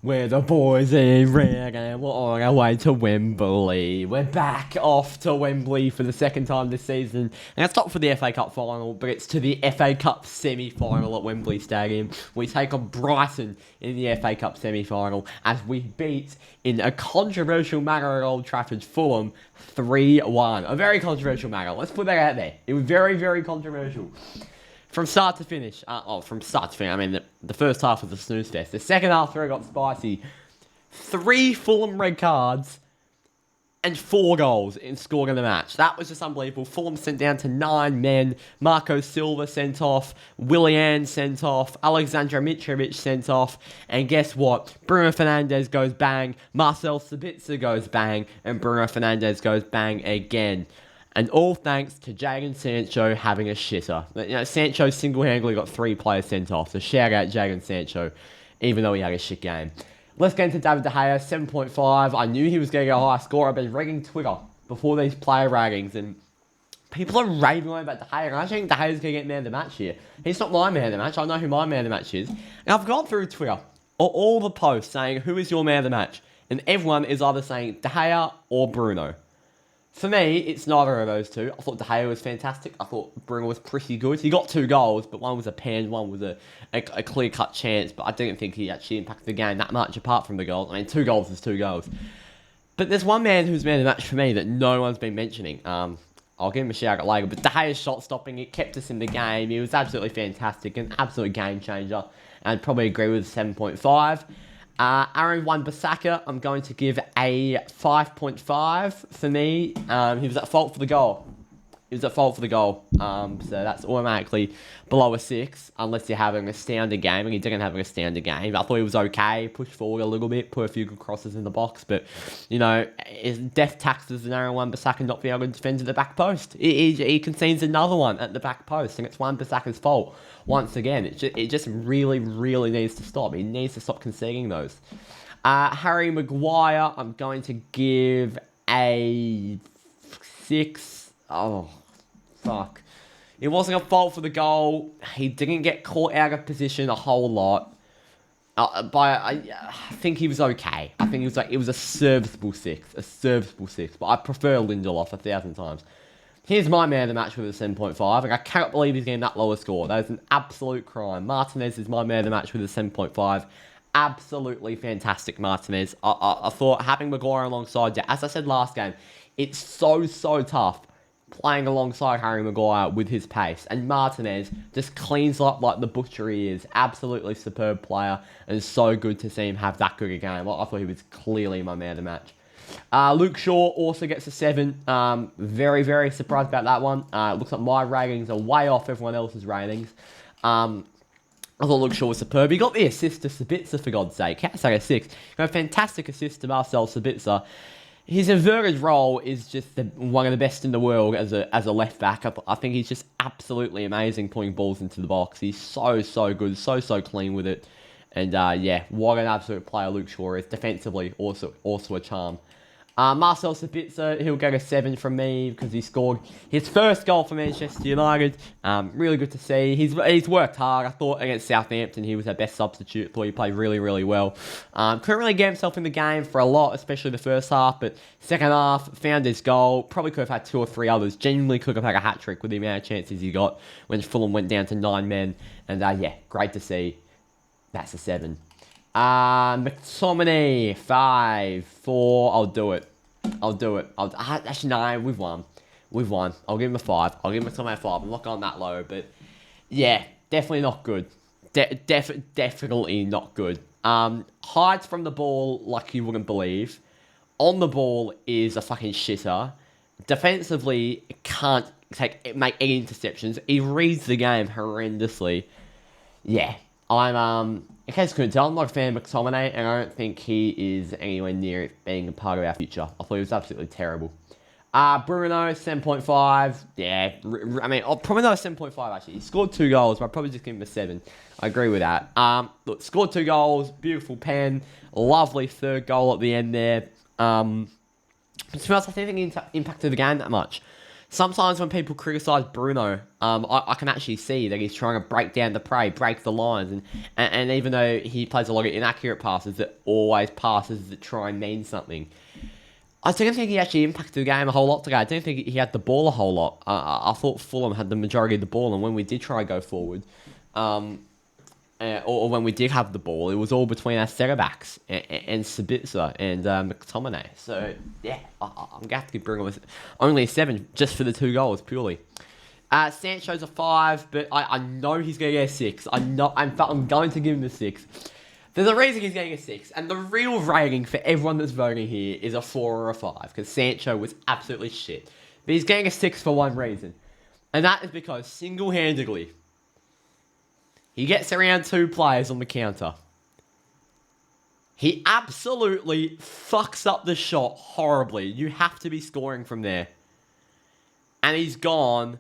We're the boys in red and we're on our way to Wembley. We're back off to Wembley for the second time this season. And it's not for the FA Cup final, but it's to the FA Cup semi-final at Wembley Stadium. We take on Brighton in the FA Cup semi-final as we beat, in a controversial manner at Old Trafford, Fulham 3-1. A very controversial manner. Let's put that out there. It was very, very controversial. From start to finish, I mean, the first half was a snooze fest. The second half really got spicy. 3 Fulham red cards and 4 goals scored in the match. That was just unbelievable. Fulham sent down to 9 men. Marco Silva sent off. Willian sent off. Alexandra Mitrovic sent off. And guess what? Bruno Fernandes goes bang. Marcel Sabitzer goes bang. And Bruno Fernandes goes bang again. And all thanks to Jadon Sancho having a shitter. You know, Sancho single-handedly got 3 players sent off. So shout out Jadon Sancho, even though he had a shit game. Let's get into David De Gea, 7.5. I knew he was going to get a high score. I've been reading Twitter before these player rankings, and people are raving on about De Gea. And I think De Gea's going to get man of the match here. He's not my man of the match. I know who my man of the match is. And I've gone through Twitter, all the posts saying, who is your man of the match? And everyone is either saying De Gea or Bruno. For me, it's neither of those two. I thought De Gea was fantastic. I thought Bruno was pretty good. He got 2 goals, but one was a pen, one was a clear-cut chance. But I didn't think he actually impacted the game that much apart from the goals. I mean, 2 goals is 2 goals. But there's one man who's man of the match for me that no one's been mentioning. I'll give him a shout out later. But De Gea's shot stopping, it kept us in the game. He was absolutely fantastic, an absolute game changer. And I'd probably agree with 7.5. Aaron Wan-Bissaka, I'm going to give a 5.5 for me. He was at fault for the goal. So that's automatically below a 6, unless you're having a standard game, and he didn't have a standard game. I thought he was okay, pushed forward a little bit, put a few good crosses in the box, but, you know, death taxes an Aaron Wan-Bissaka not being able to defend at the back post. He concedes another one at the back post, and it's Wan-Bissaka's fault. Once again, it just really, really needs to stop. He needs to stop conceding those. Harry Maguire, I'm going to give a 6. Oh, fuck. It wasn't a fault for the goal. He didn't get caught out of position a whole lot. But I think he was okay. I think it was a serviceable 6. But I prefer Lindelof 1,000 times. Here's my man of the match with a 7.5. Like, I cannot believe he's getting that lower score. That is an absolute crime. Martinez is my man of the match with a 7.5. Absolutely fantastic, Martinez. I thought having Maguire alongside you, as I said last game, it's so tough playing alongside Harry Maguire with his pace. And Martinez just cleans up like the butcher he is. Absolutely superb player. And it's so good to see him have that good a game. I thought he was clearly my man of the match. Luke Shaw also gets a 7. Very, very surprised about that one. It looks like my ratings are way off everyone else's ratings. I thought Luke Shaw was superb. He got the assist to Sabitzer, for God's sake. Can't say a 6. Got a fantastic assist to Marcel Sabitzer. His inverted role is just one of the best in the world as a left back. I think he's just absolutely amazing putting balls into the box. He's so good, so clean with it. And yeah, what an absolute player Luke Shaw is. Defensively, also a charm. Marcel Sabitzer, he'll get a 7 from me because he scored his first goal for Manchester United. Really good to see. He's worked hard. I thought against Southampton he was our best substitute. Thought he played really well. Couldn't really get himself in the game for a lot, especially the first half. But second half, found his goal. Probably could have had 2 or 3 others. Genuinely could have had a hat-trick with the amount of chances he got when Fulham went down to 9 men. And yeah, great to see. That's a 7. McTominay, 5, 4. I'll do it. Actually, no, we've won. I'll give him a 5. I'll give McTominay a 5. I'm not going that low, but yeah, definitely not good. Definitely not good. Hides from the ball like you wouldn't believe. On the ball is a fucking shitter. Defensively, can't make any interceptions. He reads the game horrendously. Yeah, in case you couldn't tell, I'm not a fan of McTominay, and I don't think he is anywhere near being a part of our future. I thought he was absolutely terrible. Bruno, 7.5. Yeah, Bruno, 7.5 actually. He scored 2 goals, but I'd probably just give him a 7. I agree with that. Look, scored 2 goals, beautiful pen, lovely third goal at the end there. But to be honest, I don't think he impacted the game that much. Sometimes when people criticise Bruno, I can actually see that he's trying to break down the prey, break the lines, and even though he plays a lot of inaccurate passes, that always passes that try and mean something. I didn't think he actually impacted the game a whole lot today. I didn't think he had the ball a whole lot. I thought Fulham had the majority of the ball, and when we did try to go forward, or when we did have the ball, it was all between our centre-backs and Sabitzer and McTominay. So, yeah, I'm going to have to give Bruno only a 7 just for the 2 goals, purely. Sancho's a 5, but I know he's going to get a 6. In fact, I'm going to give him a 6. There's a reason he's getting a 6, and the real rating for everyone that's voting here is a 4 or a 5, because Sancho was absolutely shit. But he's getting a 6 for one reason, and that is because single-handedly, he gets around 2 players on the counter. He absolutely fucks up the shot horribly. You have to be scoring from there. And he's gone,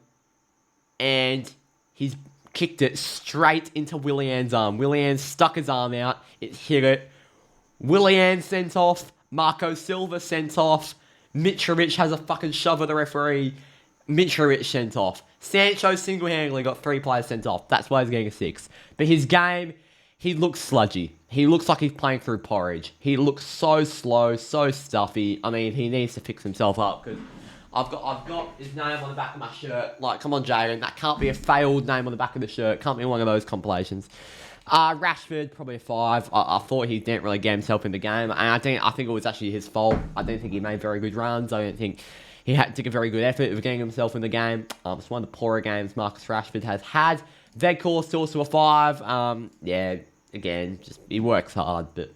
and he's kicked it straight into Willian's arm. Willian stuck his arm out. It hit it. Willian sent off. Marco Silva sent off. Mitrovic has a fucking shove at the referee. Mitrovic sent off. Sancho single-handedly got 3 players sent off. That's why he's getting a 6. But his game, he looks sludgy. He looks like he's playing through porridge. He looks so slow, so stuffy. I mean, he needs to fix himself up, because I've got his name on the back of my shirt. Like, come on, Jaden. That can't be a failed name on the back of the shirt. Can't be one of those compilations. Rashford, probably a 5. I thought he didn't really get himself in the game. And I think it was actually his fault. I don't think he made very good runs. I don't think he had to take a very good effort of getting himself in the game. It's one of the poorer games Marcus Rashford has had. Weghorst also a 5. Yeah, again, just he works hard, but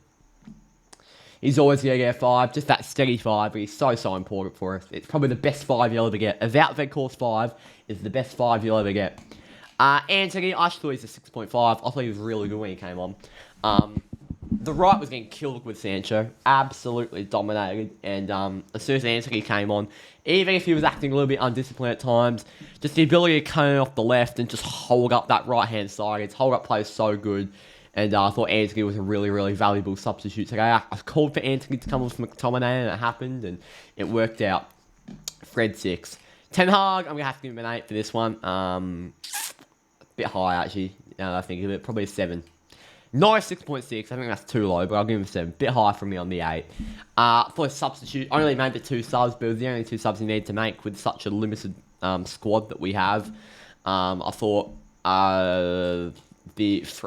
he's always going to get a 5. Just that steady 5, but he's so important for us. It's probably the best 5 you'll ever get. Without Weghorst 5 is the best 5 you'll ever get. Anthony, I thought he was a 6.5. I thought he was really good when he came on. The right was getting killed with Sancho. Absolutely dominated. And as soon as Anthony came on, even if he was acting a little bit undisciplined at times, just the ability to come off the left and just hold up that right-hand side. His hold-up play is so good. And I thought Anthony was a really valuable substitute today. I called for Anthony to come on from McTominay, and it happened, and it worked out. Fred 6. Ten Hag, I'm going to have to give him an 8 for this one. A bit high, actually, now that I think of it. Probably a 7. Not a 6.6. I think that's too low, but I'll give him a 7. Bit high from me on the 8. For a substitute, only made the 2 subs, but it was the only 2 subs he needed to make with such a limited squad that we have. I thought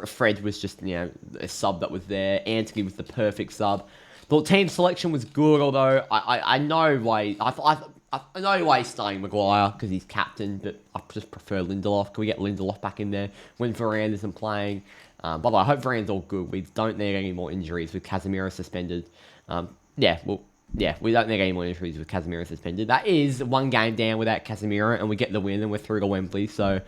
Fred was just, a sub that was there. Anthony was the perfect sub. The team selection was good, although I know why. I know why he's starting Maguire, because he's captain, but I just prefer Lindelof. Can we get Lindelof back in there when Varane isn't playing? By the way, I hope Varane's all good. We don't need any more injuries with Casemiro suspended. We don't need any more injuries with Casemiro suspended. That is 1 game down without Casemiro, and we get the win, and we're through to Wembley. So,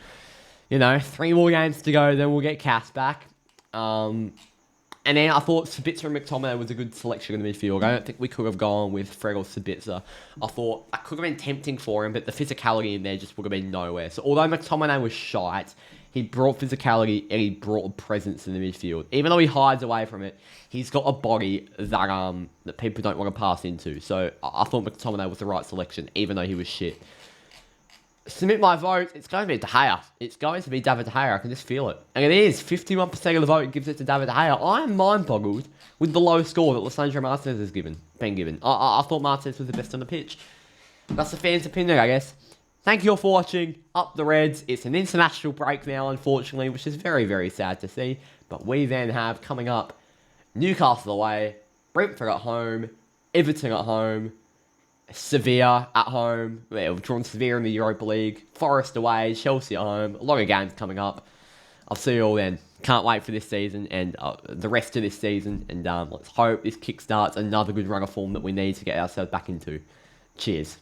3 more games to go, then we'll get Cass back. And then I thought Sabitzer and McTominay was a good selection in the midfield. I don't think we could have gone with Fred or Sabitzer. I thought I could have been tempting for him, but the physicality in there just would have been nowhere. So although McTominay was shite, he brought physicality and he brought a presence in the midfield. Even though he hides away from it, he's got a body that people don't want to pass into. So I thought McTominay was the right selection, even though he was shit. Submit my vote. It's going to be De Gea. It's going to be David De Gea. I can just feel it. And it is. 51% of the vote gives it to David De Gea. I am mind-boggled with the low score that Lisandro Martinez has been given. I thought Martinez was the best on the pitch. That's the fans' opinion, I guess. Thank you all for watching. Up the Reds. It's an international break now, unfortunately, which is very sad to see. But we then have, coming up, Newcastle away, Brentford at home, Everton at home, Sevilla at home. We've drawn Sevilla in the Europa League. Forest away. Chelsea at home. A lot of games coming up. I'll see you all then. Can't wait for this season and the rest of this season. And let's hope this kickstarts another good run of form that we need to get ourselves back into. Cheers.